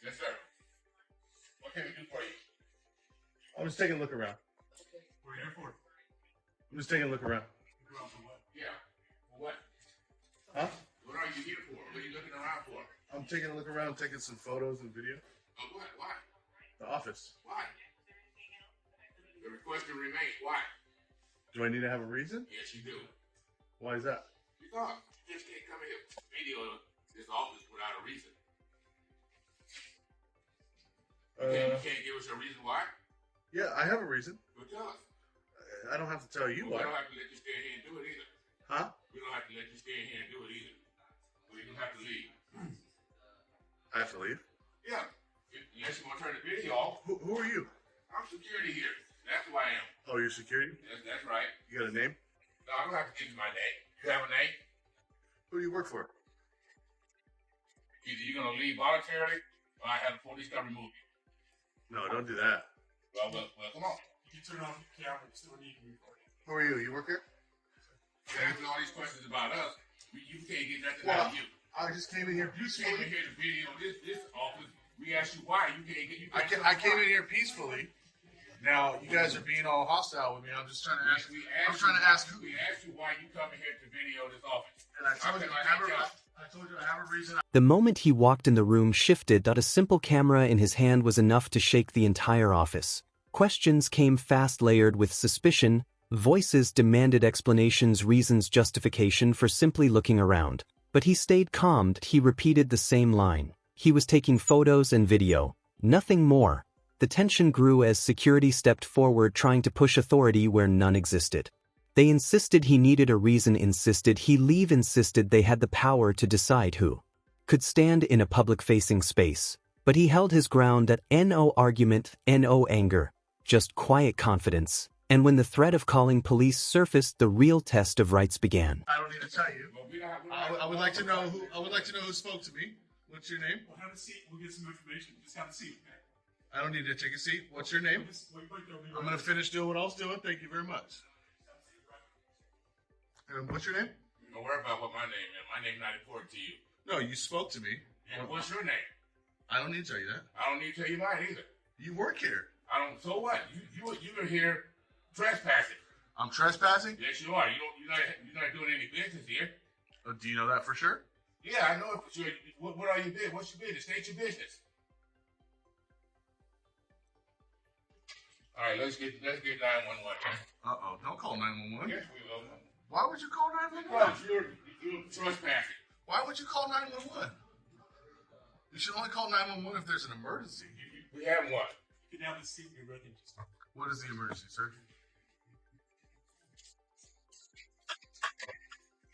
Yes, sir. What can we do for you? I'm just taking a look around. What are you here for? I'm just taking a look around. Yeah. For what? Huh? What are you here for? What are you looking around for? I'm taking a look around, taking some photos and video. Of what? Why? The office. Why? The request to remain. Why? Do I need to have a reason? Yes, you do. Why is that? Because you just can't come here and video this office without a reason. You can't give us a reason why? Yeah, I have a reason. Well, tell us. I don't have to tell you We why. don't have to let you stay here and do it either. Huh? We don't have to let you stay in here and do it either. We don't have to leave. I have to leave? Yeah. Unless you want to turn the video off. Who are you? I'm security here. That's who I am. Oh, you're security? That's right. You got a name? No, I don't have to give you my name. You have a name? Who do you work for? Either you're going to leave voluntarily or I have the police come remove you. No, don't do that. Well, come on. You turn off the camera, you still need to record it. Who are you? You work here? You're asking all these questions about us. You can't get nothing out of you. I just came in here You came in peacefully. here to video this office. We asked you why. You can't get. I came in here peacefully. Now you guys are being all hostile with me. I'm just trying to ask. I'm trying to ask who. We asked you why you coming here to video this office. And I told you I have a reason. The moment he walked in the room shifted. A simple camera in his hand was enough to shake the entire office. Questions came fast, layered with suspicion. Voices demanded explanations, reasons, justification for simply looking around. But he stayed calm. He repeated the same line. He was taking photos and video. Nothing more. The tension grew as security stepped forward, trying to push authority where none existed. They insisted he needed a reason, insisted he leave, insisted they had the power to decide who could stand in a public-facing space. But he held his ground at no argument, no anger, just quiet confidence. And when the threat of calling police surfaced, the real test of rights began. I don't need to tell you. I would like to know who. I would like to know who spoke to me. What's your name? We'll have a seat. We'll get some information. Just have a seat. Okay? I don't need to take a seat. What's your name? I'm going to finish doing what I was doing. Thank you very much. What's your name? Don't worry about what my name is. My name's not important to you. No, you spoke to me. And what's your name? I don't need to tell you that. I don't need to tell you mine either. You work here. I don't. So what? You are here trespassing. I'm trespassing? Yes, you are. You're not doing any business here. Oh, do you know that for sure? Yeah, I know it for sure. What are your business? What's your business? State your business. All right, let's get 911. Uh-oh, don't call 911. Yes, we will. Why would you call 911? Because you're trespassing. Why would you call 911? You should only call 911 if there's an emergency. We have one. Get down the seat. You're ready. What is the emergency, sir?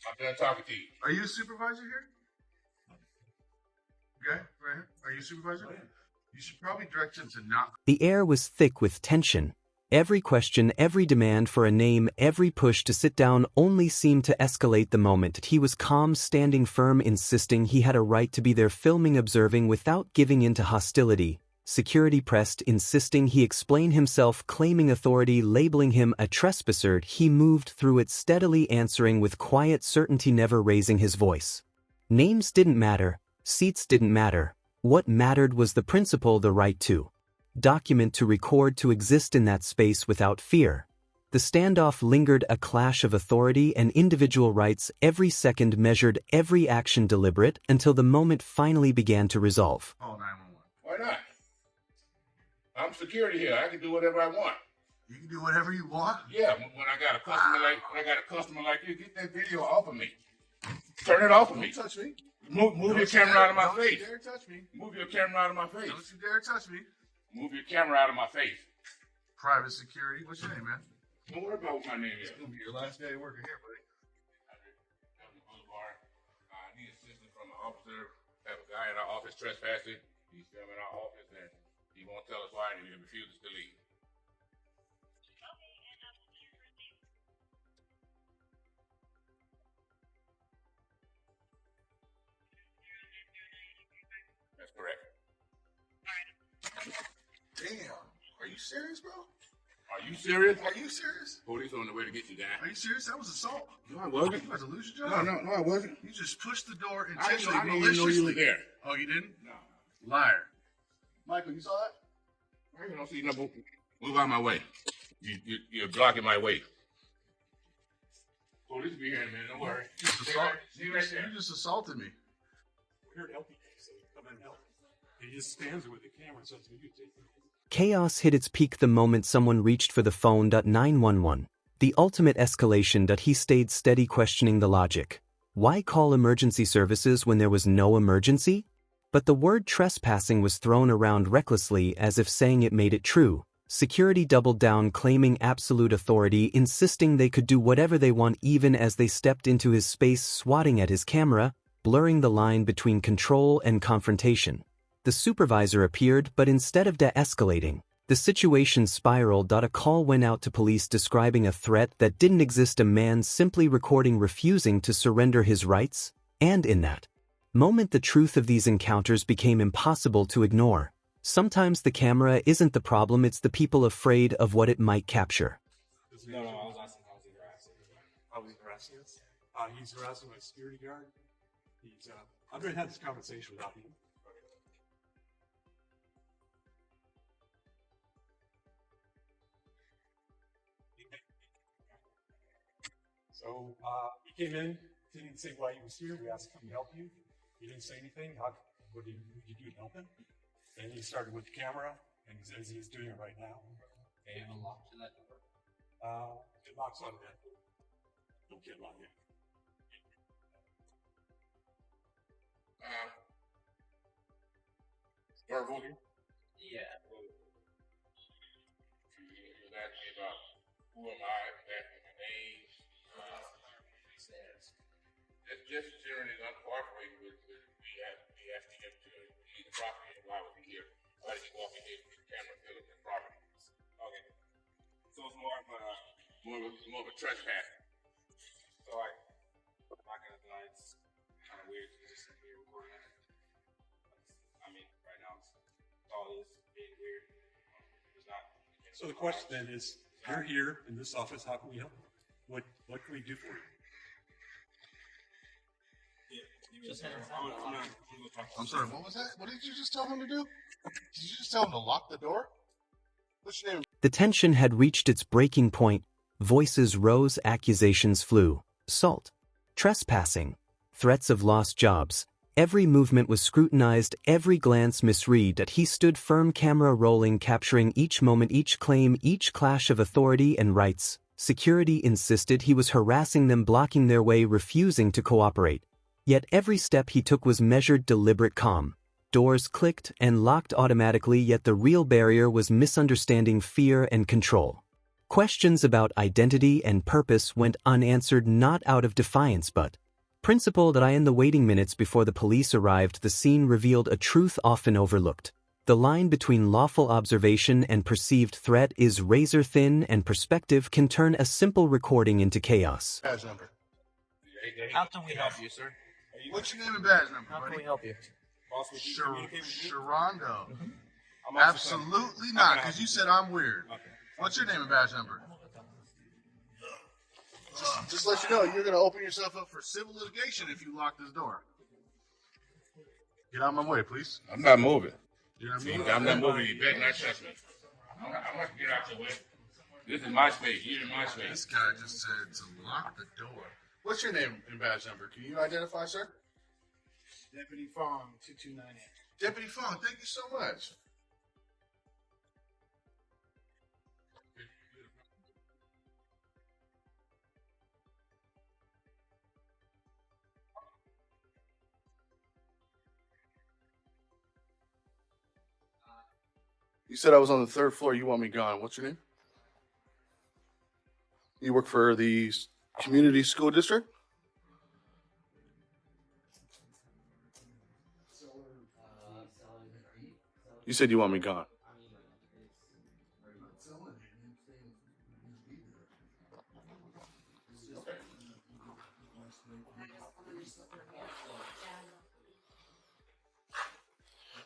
I'm done talking to you. Are you a supervisor here? Okay, right here. Are you a supervisor? You should probably direct him to not. The air was thick with tension. Every question, every demand for a name, every push to sit down only seemed to escalate. The moment he was calm, standing firm, insisting he had a right to be there, filming, observing without giving in to hostility. Security pressed, insisting he explain himself, claiming authority, labeling him a trespasser. He moved through it steadily, answering with quiet certainty, never raising his voice. Names didn't matter. Seats didn't matter. What mattered was the principle, the right to document, to record, to exist in that space without fear. The standoff lingered, a clash of authority and individual rights, every second measured, every action deliberate, until the moment finally began to resolve. Call 911. Why not? I'm security here. I can do whatever I want. You can do whatever you want. Yeah, when I got a customer like you, get that video off of me. Turn it off of me. Don't touch me. Move your camera out of my face. Don't you dare touch me. Move your camera out of my face. Don't you dare touch me. Move your camera out of my face. Private security. What's your name, man? Don't worry about what my name is. It's gonna be your last day working here, buddy. Boulevard. I need assistance from an officer. Have a guy in our office trespassing. He's filming our office and he won't tell us why and he refuses to leave. That's correct. Damn. Are you serious, bro? Are Are you serious? Are you serious? Police on the way to get you, guy. Are you serious? That was assault. No, I wasn't. You about to lose your job? No, I wasn't. You just pushed the door I intentionally, didn't even know maliciously. you were there. Oh, you didn't? No. Liar. Michael, you saw that? I don't see no. Move out of my way. You're blocking my way. Police be here in a minute. Don't worry. You just assaulted me. We're here to help you, so come and help. And he just stands there with the camera and says, "You take it." Chaos hit its peak the moment someone reached for the phone. 911. The ultimate escalation. He stayed steady, questioning the logic. Why call emergency services when there was no emergency? But the word trespassing was thrown around recklessly as if saying it made it true. Security doubled down, claiming absolute authority, insisting they could do whatever they want even as they stepped into his space, swatting at his camera, blurring the line between control and confrontation. The supervisor appeared, but instead of de-escalating, the situation spiraled. A call went out to police describing a threat that didn't exist, a man simply recording refusing to surrender his rights, and in that moment the truth of these encounters became impossible to ignore. Sometimes the camera isn't the problem, it's the people afraid of what it might capture. No, I was asking how was he harassing? How was he harassing us? He's harassing my security guard. I'm going to have this conversation without you. So he came in, didn't say why he was here. We asked him to help you. He didn't say anything. What did you do to help him? And he started with the camera, and as he's doing it right now. And unlocked to that door. It locks on that door. Don't get locked in. Verbal. Yeah. He was asking about who am I, asking my name. Just generally uncooperating with we asking him to leave the property, and why was he here? Why did he walk in here with the camera filling the property? Okay. So it's more of a trespass. So I'm not gonna deny it's kind of weird to just be recording it. I mean, right now it's all it is being weird. It's not. So the question then is, you're here in this office. How can we help? What can we do for you? I'm sorry, what was that? What did you just tell him to do? Did you just tell him to lock the door? What's your name? The tension had reached its breaking point. Voices rose, accusations flew. Assault, trespassing, threats of lost jobs. Every movement was scrutinized, every glance misread. That he stood firm, camera rolling, capturing each moment, each claim, each clash of authority and rights. Security insisted he was harassing them, blocking their way, refusing to cooperate. Yet every step he took was measured, deliberate, calm. Doors clicked and locked automatically, yet the real barrier was misunderstanding, fear, and control. Questions about identity and purpose went unanswered, not out of defiance but principle. In the waiting minutes before the police arrived, the scene revealed a truth often overlooked. The line between lawful observation and perceived threat is razor thin, and perspective can turn a simple recording into chaos. Badge number. How can we help you, sir? What's your name and badge number, How can buddy? we help you? Sharondo. Absolutely not, because you said I'm weird. What's your name and badge number? Just let you know, you're going to open yourself up for civil litigation if you lock this door. Get out of my way, please. I'm not moving. You know what I mean? I'm not moving. You better not touch me. I'm not get out your way. This is my space. You're in my space. This guy just said to lock the door. What's your name and badge number? Can you identify, sir? Deputy Fong, 2298. Deputy Fong, thank you so much. You said I was on the third floor. You want me gone. What's your name? You work for the community school district? You said you want me gone.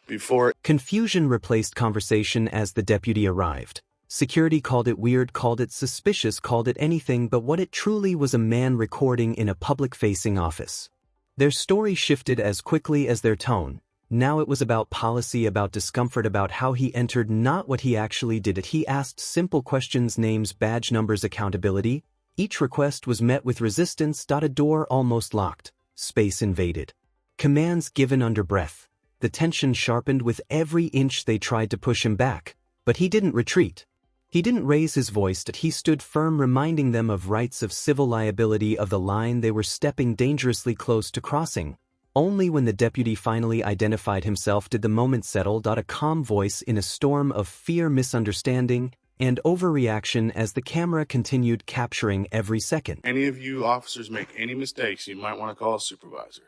Before Confusion replaced conversation as the deputy arrived. Security called it weird, called it suspicious, called it anything but what it truly was: a man recording in a public-facing office. Their story shifted as quickly as their tone. Now it was about policy, about discomfort, about how he entered, not what he actually did it. He asked simple questions: names, badge numbers, accountability. Each request was met with resistance. A door almost locked. Space invaded. Commands given under breath. The tension sharpened with every inch they tried to push him back. But he didn't retreat. He didn't raise his voice. He stood firm, reminding them of rights, of civil liability, of the line they were stepping dangerously close to crossing. Only when the deputy finally identified himself did the moment settle. A calm voice in a storm of fear, misunderstanding, and overreaction as the camera continued capturing every second. Any of you officers make any mistakes, you might want to call a supervisor.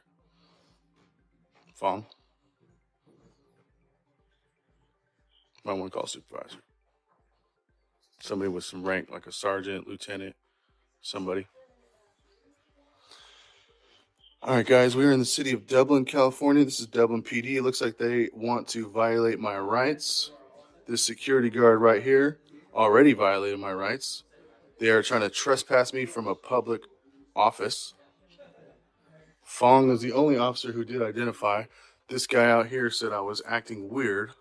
Fong? Might want to call a supervisor. Somebody with some rank, like a sergeant, lieutenant, somebody. All right, guys, we're in the city of Dublin, California. This is Dublin PD. It looks like they want to violate my rights. This security guard right here already violated my rights. They are trying to trespass me from a public office. Fong is the only officer who did identify. This guy out here said I was acting weird.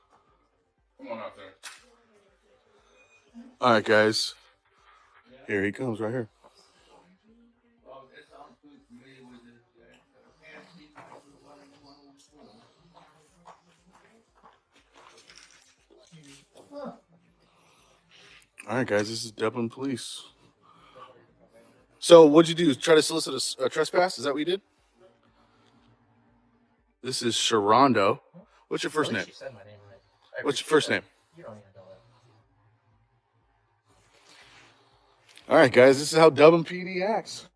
Come on out there. All right, guys. Here he comes right here. All right, guys, this is Dublin Police. So what'd you do? Try to solicit a trespass? Is that what you did? This is Sharondo. What's your first name? What's your first name? All right, guys, this is how Dublin PD acts.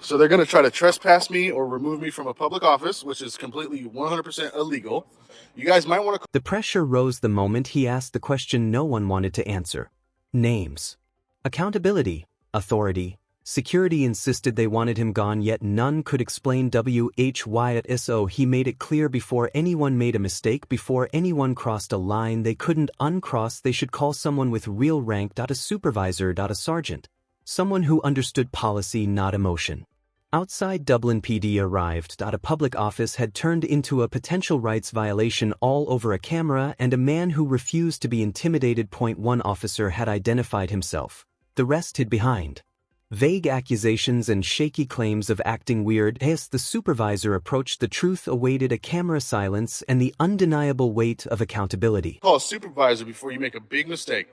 So they're going to try to trespass me or remove me from a public office, which is completely 100% illegal. You guys might want to... The pressure rose the moment he asked the question no one wanted to answer. Names. Accountability. Authority. Security insisted they wanted him gone, yet none could explain why. He made it clear before anyone made a mistake, before anyone crossed a line they couldn't uncross, they should call someone with real rank. A supervisor. A sergeant. Someone who understood policy, not emotion. Outside Dublin PD arrived. A public office had turned into a potential rights violation all over a camera, and a man who refused to be intimidated. One officer had identified himself. The rest hid behind vague accusations and shaky claims of acting weird. As the supervisor approached, the truth awaited: a camera silence and the undeniable weight of accountability. Call a supervisor before you make a big mistake.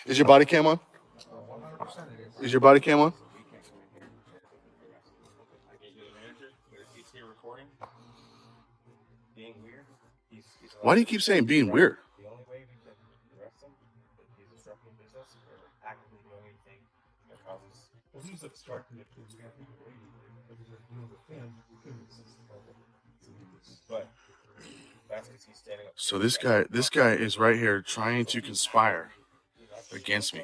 Is your body cam on? Is your body cam on? Why do you keep saying being weird? The only way we can arrest him is he's disrupting business or actively doing anything that causes. Well, he's obstructing it because we have people waiting. But that's because he's standing up. So this guy is right here trying to conspire against me.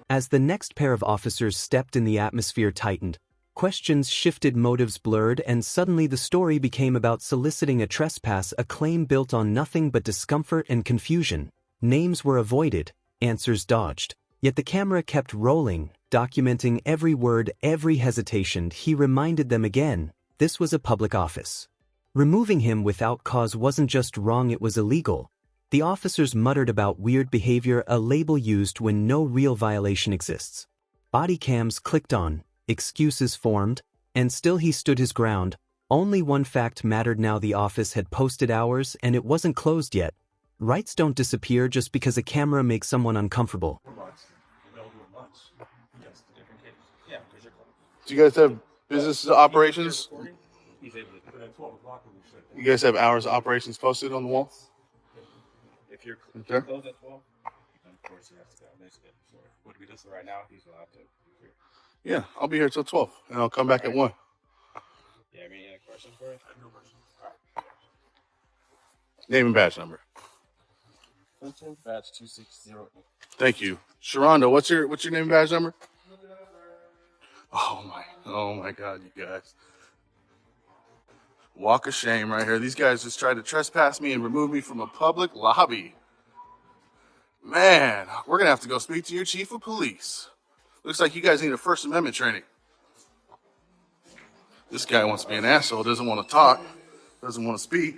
As the next pair of officers stepped in, the atmosphere tightened. Questions shifted, motives blurred, and suddenly the story became about soliciting a trespass, a claim built on nothing but discomfort and confusion. Names were avoided, answers dodged. Yet the camera kept rolling, documenting every word, every hesitation. He reminded them again, this was a public office. Removing him without cause wasn't just wrong, it was illegal. The officers muttered about weird behavior, a label used when no real violation exists. Body cams clicked on, excuses formed, and still he stood his ground. Only one fact mattered now: the office had posted hours and it wasn't closed yet. Rights don't disappear just because a camera makes someone uncomfortable. Do you guys have business operations? You guys have hours of operations posted on the wall? If you're Okay. closed at 12, then of course you have to go. What we do right now, he's allowed to. Yeah, I'll be here till 12, and I'll come back at 1. Yeah, any questions for us? No questions. All right. Name and badge number. Badge 2608. Thank you. Sharonda, what's your name and badge number? Oh my God, you guys. Walk of shame right here. These guys just tried to trespass me and remove me from a public lobby. Man, we're going to have to go speak to your chief of police. Looks like you guys need a First Amendment training. This guy wants to be an asshole, doesn't want to talk, doesn't want to speak.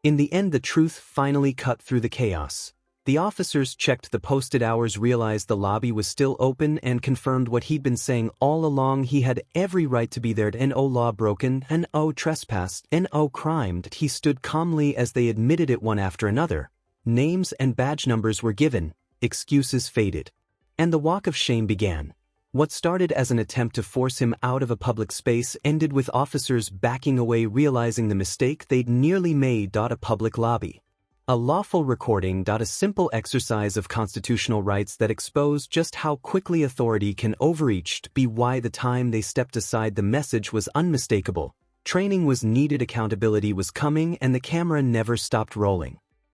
In the end, the truth finally cut through the chaos. The officers checked the posted hours, realized the lobby was still open, and confirmed what he'd been saying all along. He had every right to be there. No law broken, no trespass, no crime. He stood calmly as they admitted it one after another. Names and badge numbers were given, excuses faded, and the walk of shame began. What started as an attempt to force him out of a public space ended with officers backing away, realizing the mistake they'd nearly made. A public lobby. A lawful recording. A simple exercise of constitutional rights that exposed just how quickly authority can overreach. By the time they stepped aside, the message was unmistakable. Training was needed, accountability was coming, and the camera never stopped rolling.